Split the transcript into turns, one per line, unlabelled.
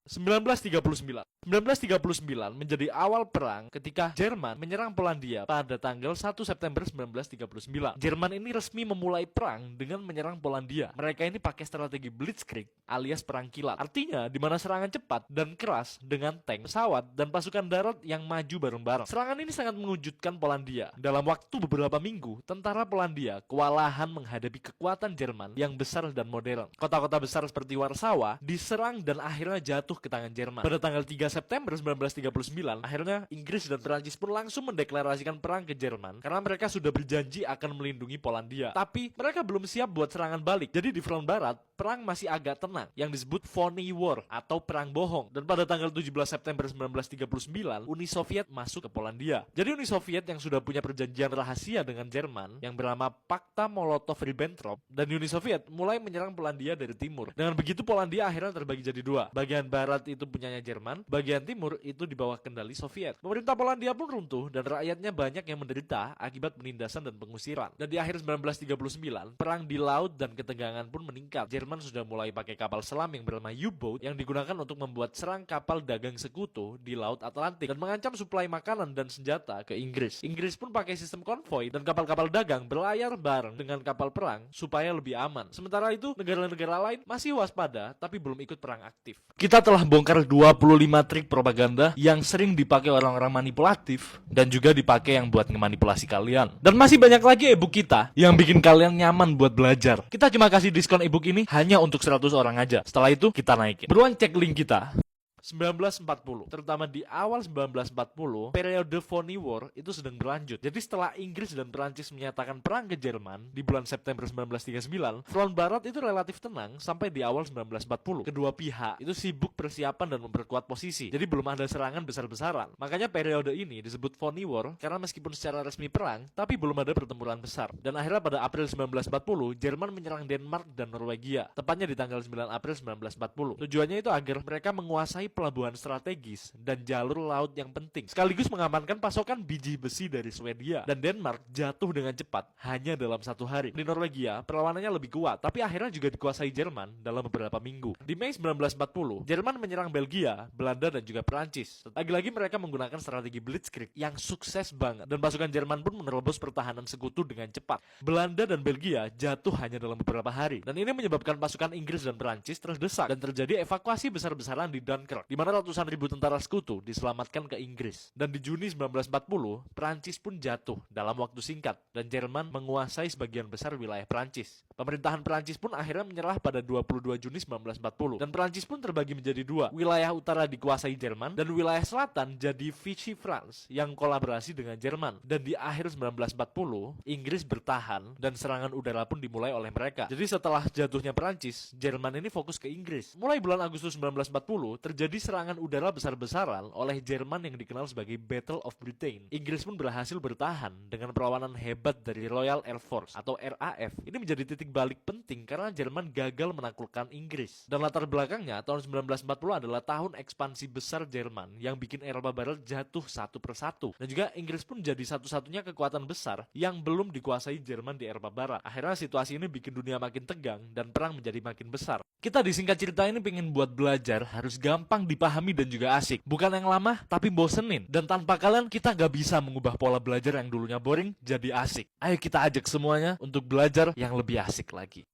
1939. 1939 menjadi awal perang ketika Jerman menyerang Polandia pada tanggal 1 September 1939. Jerman ini resmi memulai perang dengan menyerang Polandia. Mereka ini pakai strategi Blitzkrieg alias perang kilat. Artinya di mana serangan cepat dan keras dengan tank, pesawat, dan pasukan darat yang maju bareng-bareng. Serangan ini sangat mengejutkan Polandia. Dalam waktu beberapa minggu, tentara Polandia kewalahan menghadapi kekuatan Jerman yang besar dan modern. Kota-kota besar seperti Warsawa diserang dan akhirnya jatuh ke tangan Jerman. Pada tanggal 3 September 1939, akhirnya Inggris dan Perancis pun langsung mendeklarasikan perang ke Jerman karena mereka sudah berjanji akan melindungi Polandia. Tapi mereka belum siap buat serangan balik. Jadi di front barat, perang masih agak tenang yang disebut Phony War atau perang bohong. Dan pada tanggal 17 September 1939, Uni Soviet masuk ke Polandia. Jadi Uni Soviet yang sudah punya perjanjian rahasia dengan Jerman yang bernama Pakta Molotov-Ribbentrop, dan Uni Soviet mulai menyerang Polandia dari timur. Dengan begitu Polandia akhirnya terbagi jadi dua. Bagian barat itu punyanya Jerman, bagian timur itu di bawah kendali Soviet. Pemerintah Polandia pun runtuh dan rakyatnya banyak yang menderita akibat penindasan dan pengusiran. Dan di akhir 1939, perang di laut dan ketegangan pun meningkat. Jerman sudah mulai pakai kapal selam yang bernama U-boat yang digunakan untuk membuat serang kapal dagang sekutu di Laut Atlantik dan mengancam suplai makanan dan senjata ke Inggris. Inggris pun pakai sistem konvoi dan kapal-kapal dagang berlayar bareng dengan kapal perang supaya lebih aman. Sementara itu, negara-negara lain masih waspada tapi belum ikut perang aktif. Kita telah bongkar 25 trik propaganda yang sering dipakai orang-orang manipulatif dan juga dipakai yang buat ngemanipulasi kalian. Dan masih banyak lagi e-book kita yang bikin kalian nyaman buat belajar. Kita cuma kasih diskon e-book ini hanya untuk 100 orang aja. Setelah itu kita naikin. Beruan cek link kita. 1940, terutama di awal 1940, periode Phony War itu sedang berlanjut. Jadi setelah Inggris dan Perancis menyatakan perang ke Jerman di bulan September 1939, front barat itu relatif tenang sampai di awal 1940. Kedua pihak itu sibuk persiapan dan memperkuat posisi. Jadi belum ada serangan besar-besaran. Makanya periode ini disebut Phony War karena meskipun secara resmi perang, tapi belum ada pertempuran besar. Dan akhirnya pada April 1940, Jerman menyerang Denmark dan Norwegia, tepatnya di tanggal 9 April 1940. Tujuannya itu agar mereka menguasai pelabuhan strategis dan jalur laut yang penting, sekaligus mengamankan pasokan biji besi dari Swedia. Dan Denmark jatuh dengan cepat hanya dalam 1 hari. Di Norwegia perlawanannya lebih kuat, tapi akhirnya juga dikuasai Jerman dalam beberapa minggu. Di Mei 1940, Jerman menyerang Belgia, Belanda, dan juga Perancis. Lagi-lagi mereka menggunakan strategi Blitzkrieg yang sukses banget, dan pasukan Jerman pun menerobos pertahanan sekutu dengan cepat. Belanda dan Belgia jatuh hanya dalam beberapa hari, dan ini menyebabkan pasukan Inggris dan Perancis terdesak, dan terjadi evakuasi besar-besaran di Dunkirk, di mana ratusan ribu tentara sekutu diselamatkan ke Inggris. Dan di Juni 1940, Perancis pun jatuh dalam waktu singkat dan Jerman menguasai sebagian besar wilayah Perancis. Pemerintahan Perancis pun akhirnya menyerah pada 22 Juni 1940 dan Perancis pun terbagi menjadi dua. Wilayah utara dikuasai Jerman dan wilayah selatan jadi Vichy France yang kolaborasi dengan Jerman. Dan di akhir 1940, Inggris bertahan dan serangan udara pun dimulai oleh mereka. Jadi setelah jatuhnya Perancis, Jerman ini fokus ke Inggris. Mulai bulan Agustus 1940, terjadi serangan udara besar-besaran oleh Jerman yang dikenal sebagai Battle of Britain. Inggris pun berhasil bertahan dengan perlawanan hebat dari Royal Air Force atau RAF. Ini menjadi titik balik penting karena Jerman gagal menaklukkan Inggris. Dan latar belakangnya, tahun 1940 adalah tahun ekspansi besar Jerman yang bikin Eropa Barat jatuh satu persatu. Dan juga Inggris pun jadi satu-satunya kekuatan besar yang belum dikuasai Jerman di Eropa Barat. Akhirnya situasi ini bikin dunia makin tegang dan perang menjadi makin besar. Kita di singkat cerita ini pengen buat belajar harus gampang dipahami dan juga asik. Bukan yang lama tapi bosenin. Dan tanpa kalian kita gak bisa mengubah pola belajar yang dulunya boring jadi asik. Ayo kita ajak semuanya untuk belajar yang lebih asik lagi.